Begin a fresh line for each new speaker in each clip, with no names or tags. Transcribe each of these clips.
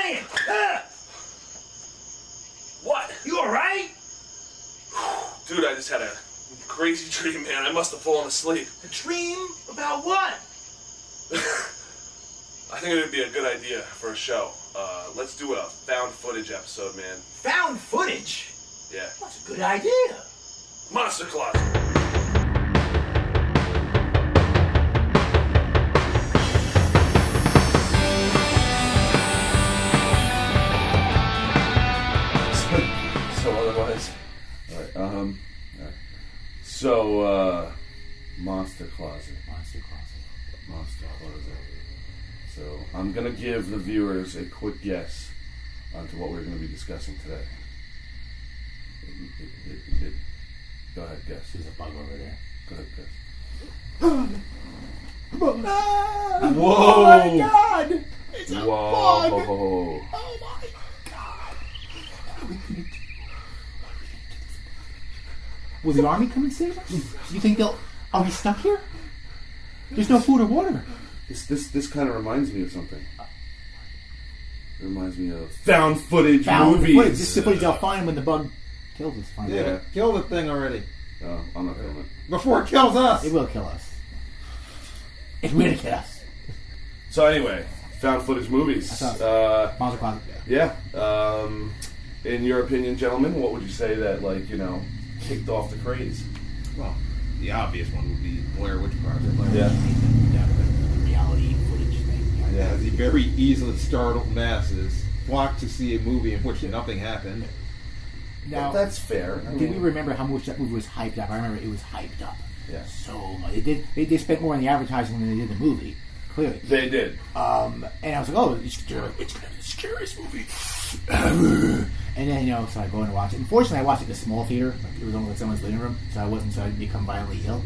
Ryan!
What?
You alright?
Dude, I just had a crazy dream, man. I must have fallen asleep.
A dream? About what?
I think it would be a good idea for a show. Let's do a found footage episode, man.
Found footage?
Yeah.
That's a good idea.
Monster Closet.
So otherwise, all right. So Monster Closet. Monster Closet. So I'm gonna give the viewers a quick guess onto what we're gonna be discussing today. Go ahead, guess.
There's a bug over there.
Go ahead, guess.
Ah,
Whoa!
Oh my God! It's a
Whoa!
bug! Oh my God! What are we gonna do? Will the army come and save us? You think they'll? Are we stuck here? There's no food or water.
This kind of reminds me of something. It reminds me of found footage
Found
movies.
footage. This is the footage they'll find when the bug kills us. Finally.
Yeah.
Kill the thing already.
Oh, I'm not filming it.
Before it kills us!
It will kill us. It will kill us.
So anyway, found footage movies.
Monster Closet.
Yeah. In your opinion, gentlemen, what would you say that kicked off the craze?
Well, the obvious one would be Blair Witch Project.
Yeah.
Reality footage thing.
Yeah, the very easily startled masses flocked to see a movie in which nothing happened.
Now,
Well, that's fair.
did we remember how much that movie was hyped up? I remember it was hyped up.
Yeah.
So much. They spent more on the advertising than they did the movie. Clearly.
They did.
And I was like, oh, it's going to be the scariest movie ever. And then, so I go in and watch it. Unfortunately, I watched it in a small theater. Like, it was only in someone's living room, so I didn't become violently ill.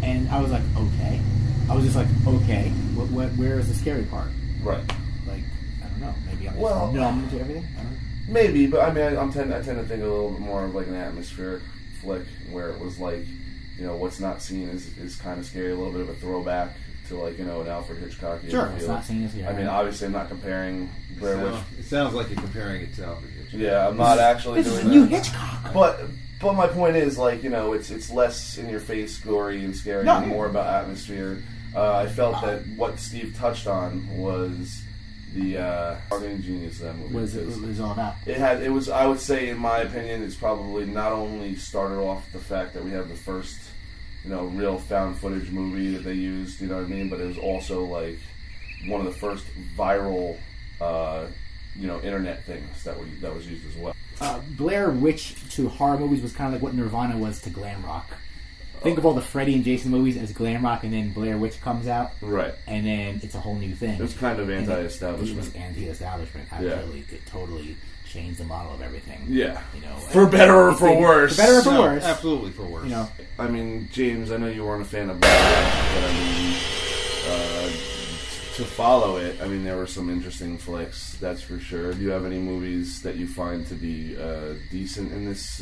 And I was like, okay. I was just like, okay, where is the scary part?
Right.
Like, I don't know. Maybe I'm
Well,
just numb to everything. I don't know.
Maybe, but I mean, I tend to think a little bit more of like an atmospheric flick where it was like, what's not seen is kind of scary. A little bit of a throwback to like, an Alfred Hitchcock.
Sure, what's not seen is here.
I mean, obviously, I'm not comparing Blair Witch.
It sounds like you're comparing it to Alfred Hitchcock.
Yeah, I'm not actually
This is
doing
a new
that.
Hitchcock.
But my point is, like, it's less in your face, gory and scary, and more about atmosphere. I felt that what Steve touched on was the marketing genius of that movie.
What is it all about?
It was. I would say, in my opinion, it's probably not only started off with the fact that we have the first, real found footage movie that they used. You know what I mean? But it was also like one of the first viral, internet things that was used as well.
Blair Witch to horror movies was kind of like what Nirvana was to glam rock. Think of all the Freddy and Jason movies as glam rock, and then Blair Witch comes out,
Right.
and then it's a whole new thing.
It was kind of anti-establishment.
It was anti-establishment. Absolutely, it totally changed the model of everything.
Yeah.
For
better or for worse.
For better or for
No,
worse.
absolutely for worse.
I mean, James, I know you weren't a fan of Blair Witch, but I mean, to follow it, I mean, there were some interesting flicks, that's for sure. Do you have any movies that you find to be decent in this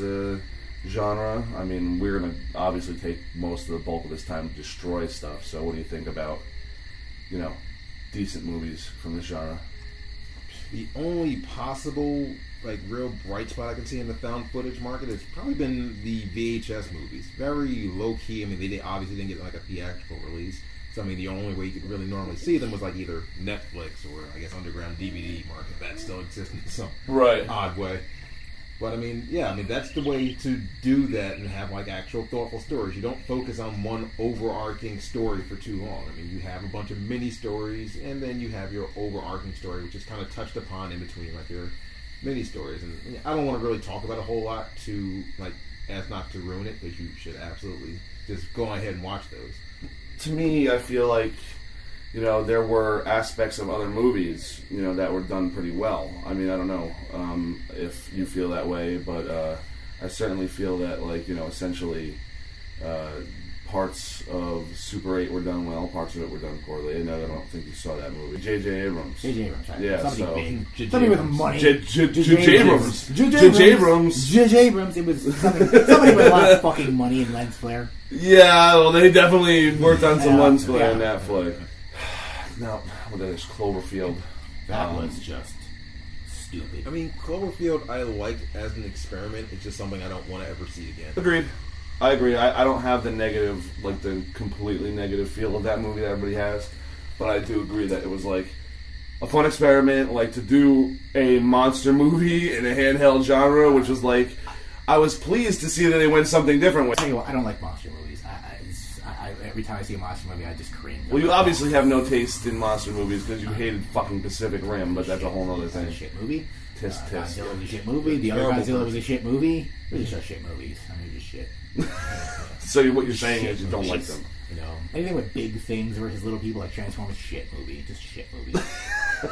genre? I mean, we're going to obviously take most of the bulk of this time to destroy stuff, so what do you think about, decent movies from this genre?
The only possible, real bright spot I can see in the found footage market has probably been the VHS movies. Very low-key. I mean, they obviously didn't get, a theatrical release. So, I mean, the only way you could really normally see them was, either Netflix or, I guess, underground DVD market. That still exists in some odd way. But, I mean, that's the way to do that and have, actual thoughtful stories. You don't focus on one overarching story for too long. I mean, you have a bunch of mini-stories, and then you have your overarching story, which is kind of touched upon in between, your mini-stories. And I don't want to really talk about a whole lot as not to ruin it, because you should absolutely just go ahead and watch those.
To me, I feel like, there were aspects of other movies, that were done pretty well. I mean, I don't know if you feel that way, but I certainly feel that, essentially, parts of Super 8 were done well, parts of it were done poorly. I don't think you saw that movie. J.J. Abrams.
J.J. Abrams, right?
Yeah,
Somebody
so...
big. Somebody with money.
J.J. Abrams.
J.J. Abrams. It was somebody with a lot of fucking money and lens flare.
Yeah, well, they definitely worked on some lens flare in that flick. No, well, there's Cloverfield.
That was just stupid.
I mean, Cloverfield I liked as an experiment. It's just something I don't want to ever see again.
Agreed. I agree. I don't have the negative, like the completely negative feel of that movie that everybody has, but I do agree that it was like a fun experiment, like to do a monster movie in a handheld genre, which was like, I was pleased to see that they went something different with.
I tell you what, I don't like monster movies. Every time I see a monster movie, I just cringe.
Well, you obviously have no taste in monster movies because you hated fucking Pacific Rim, but that's a whole other thing.
A shit movie.
Tisk, tisk.
Godzilla was a shit movie. The other Godzilla was a shit movie. They're just shit movies. I mean, just shit.
So what you're saying is you don't like them.
You know, anything with big things versus little people, like Transformers, shit movie. Just shit movie.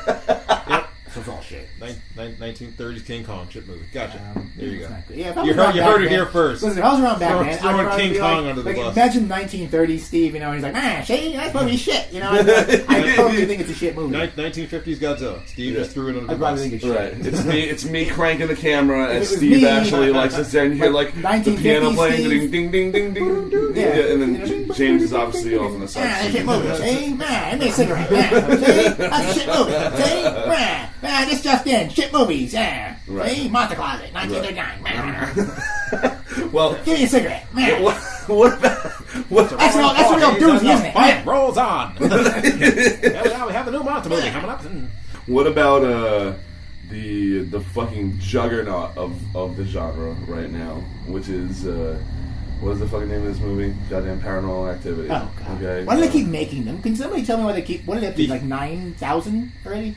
Yep.
So it's all shit.
1930s King Kong shit movie. Gotcha. There you go.
Yeah, if I
You
was around
you
back
heard it
then-
here first.
Listen, if I was around back then,
Throwing
I'd probably
King
be
Kong
like,
under the
like,
bus.
imagine 1930s Steve, you know, and he's like, see, that's movie shit, you know. I totally think it's a shit movie.
1950s Godzilla. Steve just threw it under the
I'd probably
bus.
think it's shit.
Right. It's me cranking the camera
If
as
it was
Steve
me,
actually like sits there and you hear like the
1950s
piano playing,
Steve.
ding ding ding ding ding.
Yeah.
And then James is obviously off on the
That's a shit
side.
movie, see? Give me a cigarette, see? That's a shit movie, see? This just in, shit movies, yeah.
Right.
See? Monster Closet, 1939.
Well,
Give me a cigarette, man.
what about
That's a real doozy, isn't it?
Fight rolls on. Yeah, we have a new monster movie coming up.
what about the fucking juggernaut of the genre right now, which is what is the fucking name of this movie? Goddamn Paranormal Activity.
Oh, God.
Okay.
Why do they keep making them? Can somebody tell me why they keep... What did they have to do, like 9,000 already?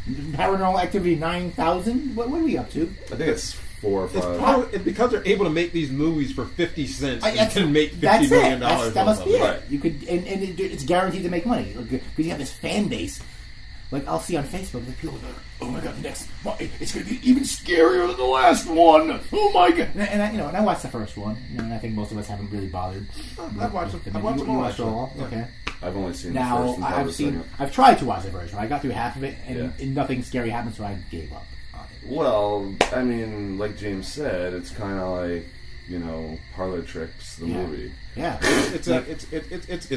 Paranormal Activity 9,000? What are we up to?
I think it's 4 or 5.
It's because they're able to make these movies for 50 cents and
That's
can make
that's
$50 million.
That must be it.
Right.
You could, and it's guaranteed to make money because you have this fan base. Like I'll see on Facebook, that people are like, "Oh my god, the next, it's going to be even scarier than the last one." Oh my god! And I watched the first one, and I think most of us haven't really bothered.
I've watched them. I've watched them
You
all.
watched them all?
Yeah.
Okay.
I've only seen
Now
the first and probably the second.
I've tried to watch the first one. I got through half of it, and,
Yeah.
and nothing scary happened, so I gave up on it.
Well, I mean, like James said, it's kind of like, Parlor Tricks, the movie.
Yeah,
It's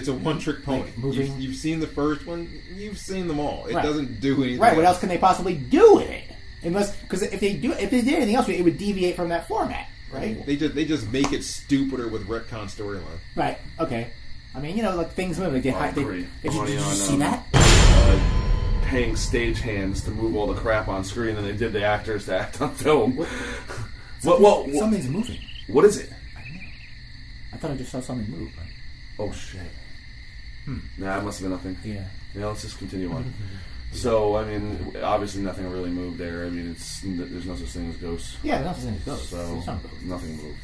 a one-trick pony.
Like moving-
You've seen the first one. You've seen them all. It
Right.
doesn't do anything.
right. What else can they possibly do with it? Because if they did anything else, it would deviate from that format, right?
They just make it stupider with retcon storyline.
Right. Okay. I mean, like things move. Like they
agree.
did you
Money on,
see that?
Paying stagehands to move all the crap on screen, and they did the actors to act on film. What?
Something's moving.
What is it?
I thought I just saw something move.
Oh shit! Nah, it must have been nothing.
Yeah.
Let's just continue on. So, I mean, obviously nothing really moved there. I mean, there's no such thing as ghosts.
Yeah, nothing goes.
So
There's some ghosts.
nothing moved.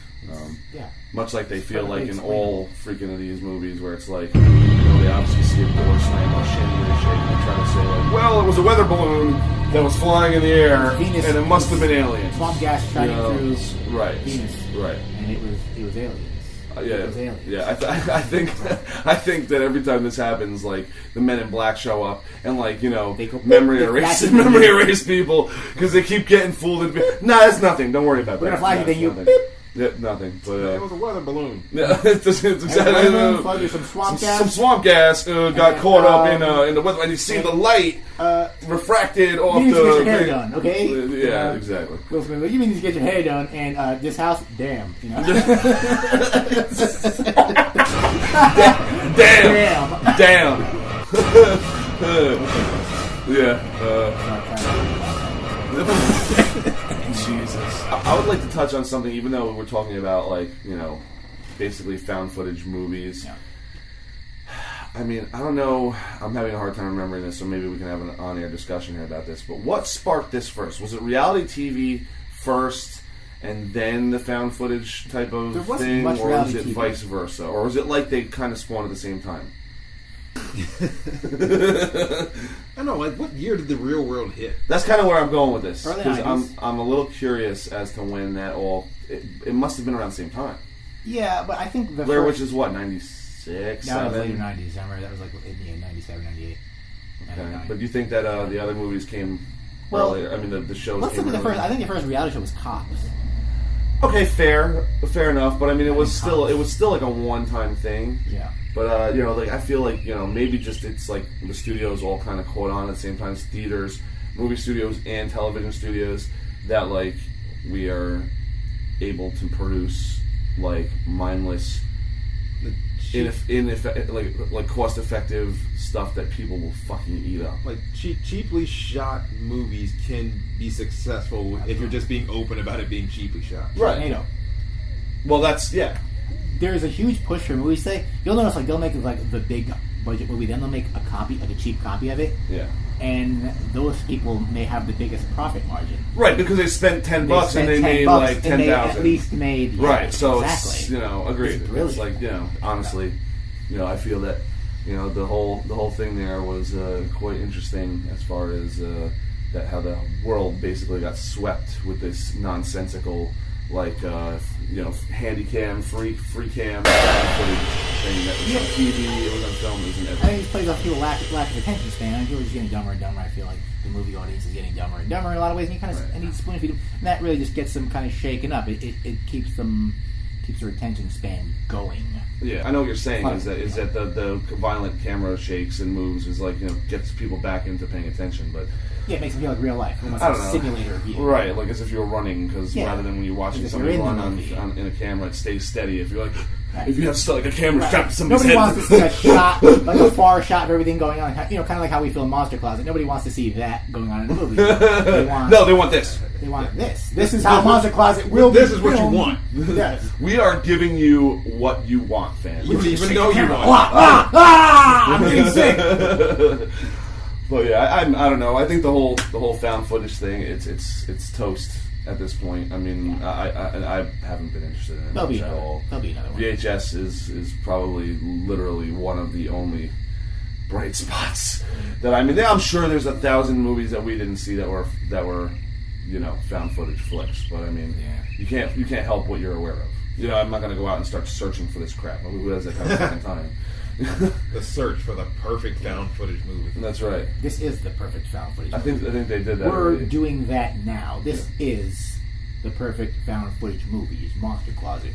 Yeah.
Much like they feel
Probably
like in
explain
all freaking of these movies where it's like, they obviously see a door slam or shindy or shake and they try to say like, well, it was a weather balloon that was flying in the air
Venus-
and it must have been aliens.
Swamp gas shining through
Right.
Venus.
Right.
And it was aliens.
Yeah,
It was aliens.
yeah. I think that every time this happens, like the Men in Black show up and like
They go,
memory
they
erase
flash
memory
you.
erase people because they keep getting fooled. Nah, it's nothing. Don't worry about
We're
that.
gonna flash
Nah,
you, then
it's
you
nothing.
beep.
Yeah, nothing. But
It was a weather balloon.
yeah, it's exactly
Some swamp gas.
Some swamp gas got
And,
caught up in the weather, and you see the light refracted off
You need to get your hair
the.
done, okay?
Yeah, exactly.
Will Smith, you need to get your hair done, and this house, damn.
Damn.
Damn.
Jesus. I would like to touch on something, even though we're talking about, like, basically found footage movies.
Yeah.
I mean, I don't know. I'm having a hard time remembering this, so maybe we can have an on-air discussion here about this. But what sparked this first? Was it reality TV first, and then the found footage type of
There wasn't
thing,
much
or was
reality
it
TV.
vice versa? Or was it like they kind of spawned at the same time?
I don't know. Like, what year did the Real World hit?
That's kind of where I'm going with this.
Early
Because
90s.
I'm a little curious as to when that all... It must have been around the same time.
Yeah, but I think the
Blair Witch
first...
is what, 96,
That was
7?
later 90s. I remember that was like in 97, 98.
Okay.
99.
But do you think that the other movies came
Well,
earlier? I mean, the shows
Let's
came
look at the
earlier?
first... I think the first reality show was Cops.
Okay, fair enough. But I mean, it was
think
still like a one-time thing.
Yeah.
But you know, like I feel like, you know, maybe just it's like the studios all kind of caught on at the same time, theaters, movie studios, and television studios, that like we are able to produce like mindless, like cost effective stuff that people will fucking eat up.
Like cheaply shot movies can be successful if you're just being open about it being cheaply shot.
Right.
You know,
Well, that's
there's a huge push for movies today. You'll notice, like, they'll make like the big budget movie, then they'll make a copy, like a cheap copy of it,
Yeah.
and those people may have the biggest profit margin.
Right, because they spent $10
spent
and they made
$10
like
and
10,000.
they at least made
Right, so
exactly.
it's, you know, agreed.
It's brilliant.
It's like, you know, honestly, you know, I feel that, you know, the whole thing there was quite interesting as far as that how the world basically got swept with this nonsensical, like, you know, handy cam, free cam footage thing that was on TV, it was on film, it was in
I
everything.
think it plays off people's lack of attention span. I think people are just getting dumber and dumber. I feel like the movie audience is getting dumber and dumber in a lot of ways, and you kind of and you spoon feed them, and that really just gets them kind of shaken up. It keeps their attention span going.
Yeah, I know what you're saying is that the violent camera shakes and moves is like, you know, gets people back into paying attention, but
Yeah, it makes it feel like real life. Almost
I
like
don't
a
know.
simulator view.
Right, like as if you were running, because
Yeah.
rather than when you're watching
As if
somebody
you're in the
run
movie.
in a camera, it stays steady. If you're like,
Right.
if you have like a camera strapped to somebody's
Nobody
head,
wants to see a shot, like a far shot of everything going on. You know, kind of like how we film Monster Closet. Nobody wants to see that going on in a movie. They want,
no, they want this.
They want this. This is how Monster Closet will be.
This is what you
filmed.
want.
Yes.
We are giving you what you want, fans.
You don't even know you want.
I'm getting sick.
But yeah, I don't know. I think the whole found footage thing, it's toast at this point. I mean, I haven't been interested in it
There'll be
much at
another.
all.
There'll be another one.
VHS is probably literally one of the only bright spots that I'm sure there's 1,000 movies that we didn't see that were you know, found footage flicks. But I mean, you can't help what you're aware of. You know, I'm not going to go out and start searching for this crap. Who has that kind of fucking time?
The search for the perfect found footage movie.
That's right.
This is the perfect found footage.
I think they did that.
We're
already.
doing that now. This is the perfect found footage movie. It's Monster Closet.